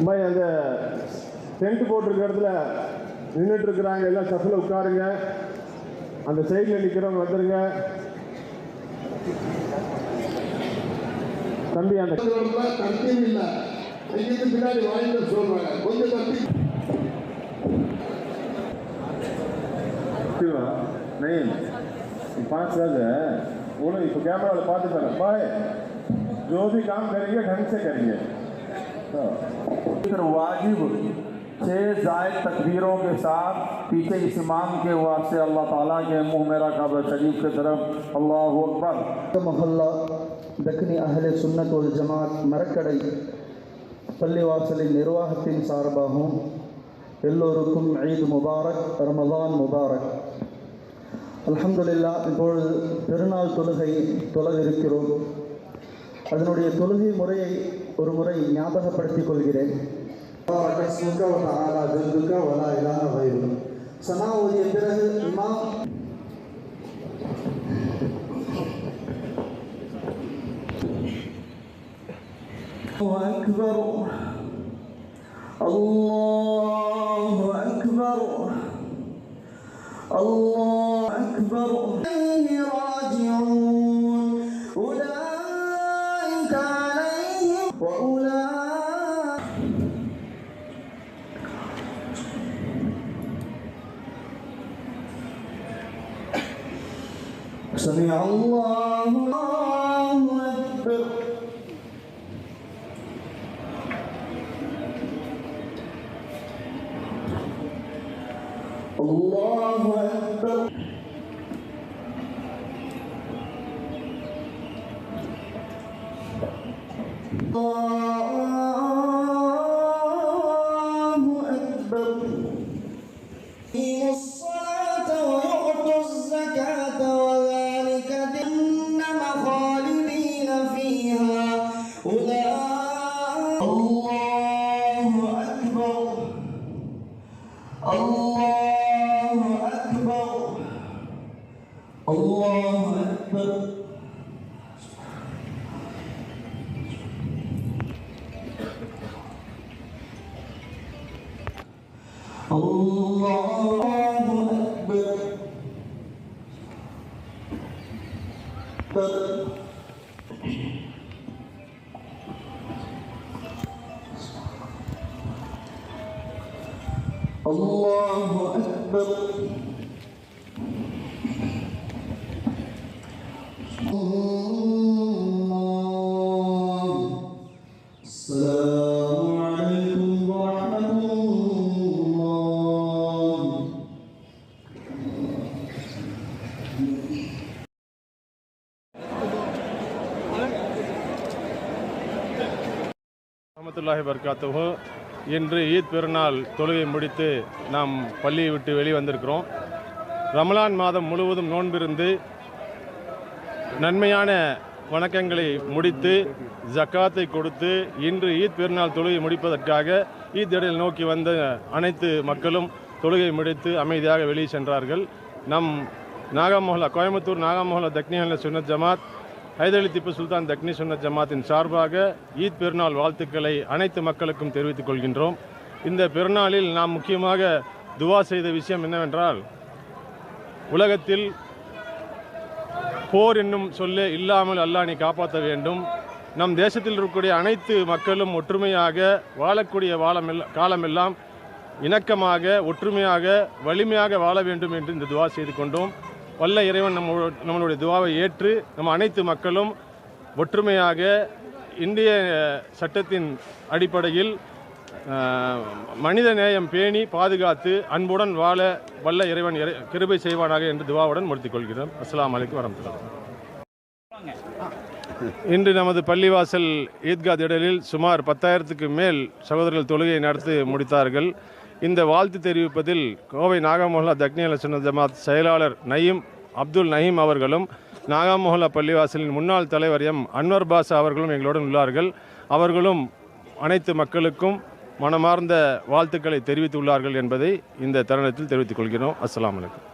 பாய் அந்த டென்ட் போட்டிருக்க இடத்துல நின்றுட்டு இருக்கிறாங்க, எல்லாம் சஃபில் உட்காருங்க. அந்த சைடில் நிற்கிறவங்க வந்துருங்க. தம்பி அந்த தண்ணியும் இல்லை, அங்கிருந்து பின்னாடி வாங்கிட்டு சொல்றாங்க, கொஞ்சம் தம்பி नहीं 5 गज है वो नहीं तो कैमरा वाले पाते पहले पाए जो भी काम करेंगे ढंग से करेंगे। वाजिब 6 जायद तकबीरों के साथ पीछे इस इमाम के वास्ते अल्लाह ताला के मुँह मेरा काबा शरीफ की तरफ अल्लाह अकबर। मोहल्ला दक्कनी अहले सुन्नत वल जमात मरकड़ै पल्लिवासलिन निर्वाहत्तिन सार्बाகும் எல்லோருக்கும் ஈத் முபாரக், ரமதான் முபாரக். அல்ஹம்துலில்லாஹ். இப்பொழுது பெருநாள் தொழுகை தொழவிருக்கிறோம். அதனுடைய தொழுகை முறையை ஒரு முறை ஞாபகப்படுத்திக் கொள்கிறேன். சனா ஓதிய பிறகு இமாம் அக்பர் அல்லாஹு அக்பர் الله أكبر راجعون أولئك عليهم وأولئك سمع الله أكبر. الله أكبر. الله أكبر. إن الصلاة ويؤتوا الزكاة وذلك جهنم خالدين فيها أولئك. الله أكبر. الله أكبر. الله أكبر. الله أكبر. الله أكبر. السلام عليكم ورحمة الله. ரஹ்மத்துல்லாஹி வபரகாத்துஹு. இன்று ஈத் பெருநாள் தொழுகை முடித்து நாம் பள்ளியை விட்டு வெளிவந்திருக்கிறோம். ரமலான் மாதம் முழுவதும் நோன்பிருந்து நன்மையான வணக்கங்களை முடித்து ஜக்காத்தை கொடுத்து இன்று ஈத் பெருநாள் தொழுகை முடிப்பதற்காக ஈத் இடையில் நோக்கி வந்த அனைத்து மக்களும் தொழுகை முடித்து அமைதியாக வெளியே சென்றார்கள். நம் நாகமோஹல்லா கோயம்புத்தூர் நாகமோஹல்லா தக்னி அஹ்லே சுன்னத் ஜமாத் ஹைதர் அலி திப்பு சுல்தான் தக்னி சுன்னத் ஜமாத்தின் சார்பாக ஈத் பெருநாள் வாழ்த்துக்களை அனைத்து மக்களுக்கும் தெரிவித்துக் கொள்கின்றோம். இந்த பெருநாளில் நாம் முக்கியமாக துவா செய்த விஷயம் என்னவென்றால், உலகத்தில் போர் என்னும் சொல்லே இல்லாமல் அல்லாஹ் நீ காப்பாற்ற வேண்டும். நம் தேசத்தில் இருக்கக்கூடிய அனைத்து மக்களும் ஒற்றுமையாக வாழக்கூடிய காலமெல்லாம் இணக்கமாக ஒற்றுமையாக வலிமையாக வாழ வேண்டும் என்று இந்த துவா செய்து கொண்டோம். வல்ல இறைவன் நம்மளுடைய துவாவை ஏற்று நம்ம அனைத்து மக்களும் ஒற்றுமையாக இந்திய சட்டத்தின் அடிப்படையில் மனித நேயம் பேணி பாதுகாத்து அன்புடன் வாழ வல்ல இறைவன் கிருபை செய்வானாக என்று துவாவுடன் முடித்துக் கொள்கிறோம். அஸ்ஸலாமு அலைக்கும் வரஹ்மத்துல்லாஹி. இன்று நமது பள்ளிவாசல் ஈத்கா திடலில் சுமார் 10,000க்கு மேல் சகோதரர்கள் தொழுகையை நடத்தி முடித்தார்கள். இந்த வாழ்த்து தெரிவிப்பதில் கோவை நாகமோஹல்லா தக்னி அஹ்லே சுன்னத் ஜமாத் செயலாளர் அப்துல் நயீம் அவர்களும் நாகமோஹல்லா பள்ளிவாசலின் முன்னாள் தலைவர் அன்வர் பாஷா அவர்களும் எங்களுடன் உள்ளார்கள். அவர்களும் அனைத்து மக்களுக்கும் மனமார்ந்த வாழ்த்துக்களை தெரிவித்துள்ளார்கள் என்பதை இந்த தருணத்தில் தெரிவித்துக் கொள்கிறோம். அஸ்ஸலாமு அலைக்கும்.